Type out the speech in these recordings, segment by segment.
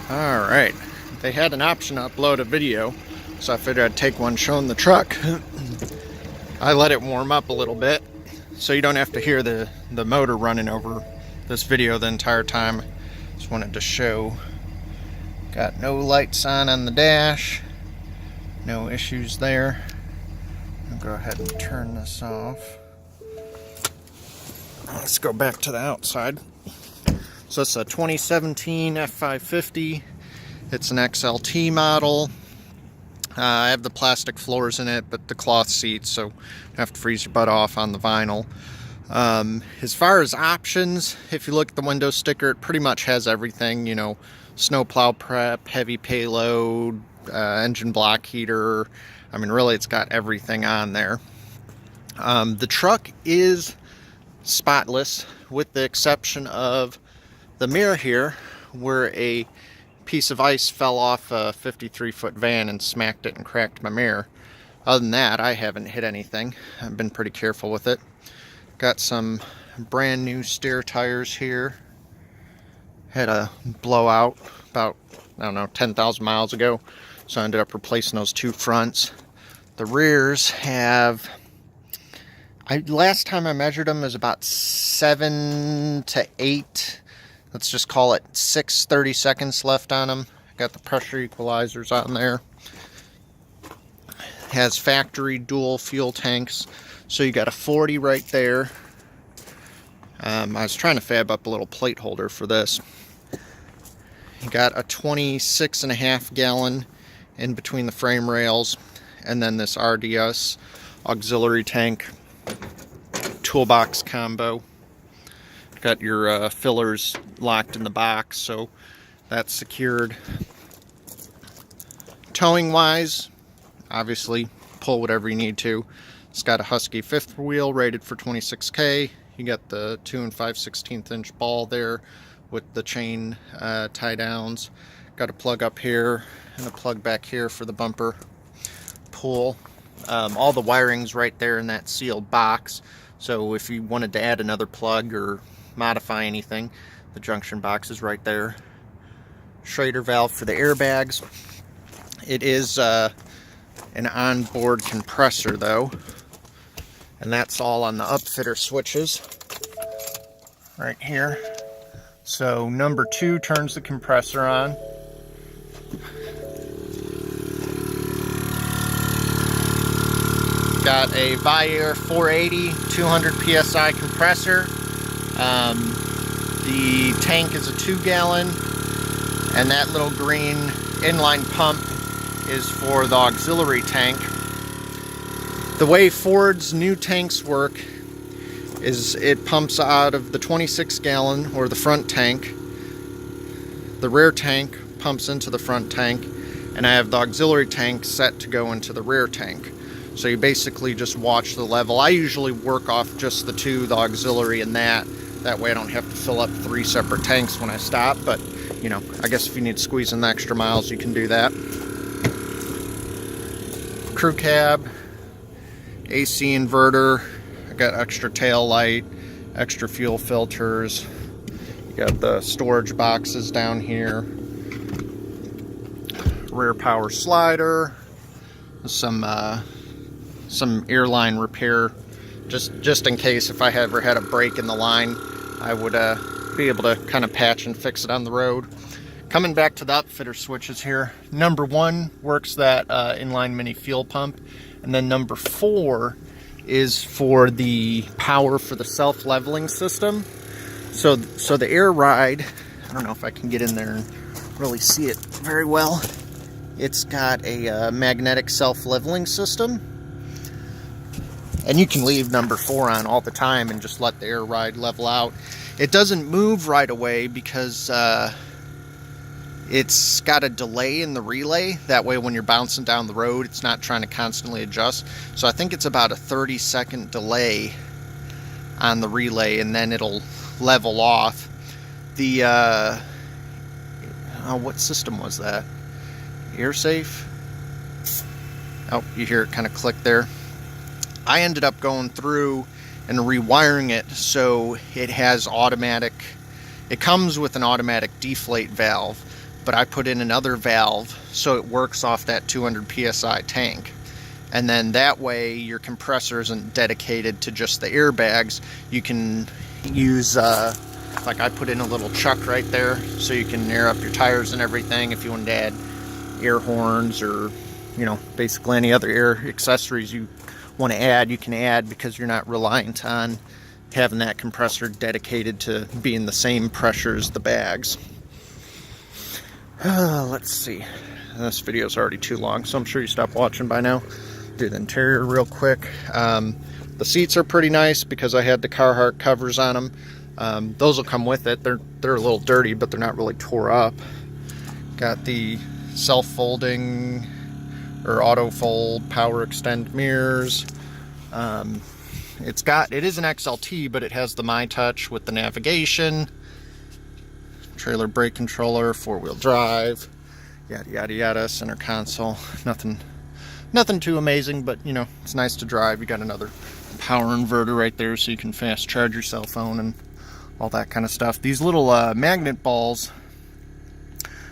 Alright, they had an option to upload a video, so I figured I'd take one showing the truck. I let it warm up a little bit, so you don't have to hear the motor running over this video the entire time. Just wanted to show. Got no lights on the dash, no issues there. I'll go ahead and turn this off. Let's go back to the outside. So it's a 2017 F550. It's an XLT model. I have the plastic floors in it, but the cloth seats, so you have to freeze your butt off on the vinyl. As far as options, if you look at the window sticker, it pretty much has everything, you know, snowplow prep, heavy payload, engine block heater. I mean, really, it's got everything on there. The truck is spotless, with the exception of the mirror here, where a piece of ice fell off a 53-foot van and smacked it and cracked my mirror. Other than that, I haven't hit anything. I've been pretty careful with it. Got some brand new steer tires here. Had a blowout about, I don't know, 10,000 miles ago, so I ended up replacing those two fronts. The rears have, last time I measured them, is about 7 to 8. Let's just call it 6 30-seconds left on them. Got the pressure equalizers on there. Has factory dual fuel tanks. So you got a 40 right there. I was trying to fab up a little plate holder for this. You got a 26.5 gallon in between the frame rails. And then this RDS auxiliary tank toolbox combo. Got your fillers locked in the box, so that's secured. Towing wise, obviously pull whatever you need to. It's got a Husky fifth wheel rated for 26K. You got the 2 5/16 inch ball there with the chain tie downs. Got a plug up here and a plug back here for the bumper pull. All the wiring's right there in that sealed box, so if you wanted to add another plug or modify anything, the junction box is right there. Schrader valve for the airbags. It is an onboard compressor though, and that's all on the upfitter switches right here. So number 2 turns the compressor on. Got a Viair 480 200 psi compressor. The tank is a 2 gallon, and that little green inline pump is for the auxiliary tank. The way Ford's new tanks work is it pumps out of the 26 gallon, or the front tank. The rear tank pumps into the front tank, and I have the auxiliary tank set to go into the rear tank. So you basically just watch the level. I usually work off just the 2, the auxiliary and that. That way I don't have to fill up 3 separate tanks when I stop, but you know, I guess if you need to squeeze in the extra miles, you can do that. Crew cab, AC inverter, I got extra tail light, extra fuel filters. You got the storage boxes down here. Rear power slider, some airline repair, just in case if I ever had a break in the line, I would be able to kind of patch and fix it on the road. Coming back to the upfitter switches here, number 1 works that inline mini fuel pump, and then number 4 is for the power for the self-leveling system. So the air ride, I don't know if I can get in there and really see it very well. It's got a magnetic self-leveling system. And you can leave number 4 on all the time and just let the air ride level out. It doesn't move right away because it's got a delay in the relay. That way when you're bouncing down the road, it's not trying to constantly adjust. So I think it's about a 30-second delay on the relay, and then it'll level off. The, what system was that? AirSafe? Oh, you hear it kind of click there. I ended up going through and rewiring it so it has automatic, it comes with an automatic deflate valve, but I put in another valve so it works off that 200 psi tank. And then that way your compressor isn't dedicated to just the airbags. You can use, like I put in a little chuck right there so you can air up your tires and everything. If you wanted to add air horns or, you know, basically any other air accessories you want to add, you can add, because you're not reliant on having that compressor dedicated to being the same pressure as the bags. Let's see. This video is already too long, so I'm sure you stopped watching by now. Do the interior real quick. The seats are pretty nice because I had the Carhartt covers on them. Those will come with it. They're a little dirty, but they're not really tore up. Got the self-folding or auto-fold power extend mirrors. It is an XLT, but it has the MyTouch with the navigation, trailer brake controller, four-wheel drive, yada yada yada, center console. Nothing too amazing, but you know, it's nice to drive. You got another power inverter right there so you can fast charge your cell phone and all that kind of stuff. These little magnet balls,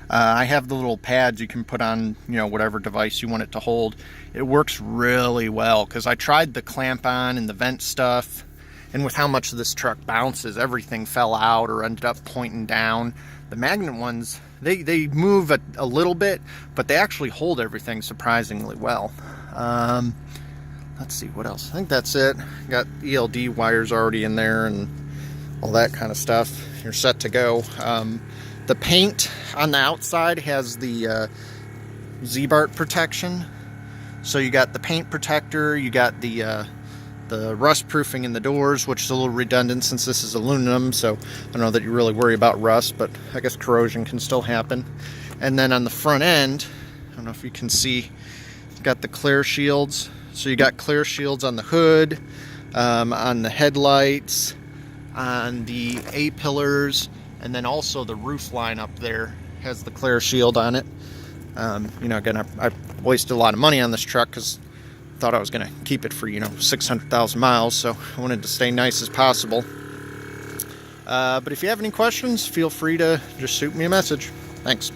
I have the little pads you can put on, you know, whatever device you want it to hold. It works really well because I tried the clamp on and the vent stuff, and with how much this truck bounces, everything fell out or ended up pointing down. The magnet ones, they move a little bit, but they actually hold everything surprisingly well. Let's see, what else? I think that's it. Got ELD wires already in there and all that kind of stuff. You're set to go. The paint on the outside has the Z-Bart protection. So you got the paint protector, you got the rust proofing in the doors, which is a little redundant since this is aluminum, so I don't know that you really worry about rust, but I guess corrosion can still happen. And then on the front end, I don't know if you can see, it's got the clear shields. So you got clear shields on the hood, on the headlights, on the A-pillars, and then also the roof line up there has the clear shield on it. You know, again, I wasted a lot of money on this truck because I thought I was going to keep it for, you know, 600,000 miles, so I wanted to stay nice as possible. But if you have any questions, feel free to just shoot me a message. Thanks.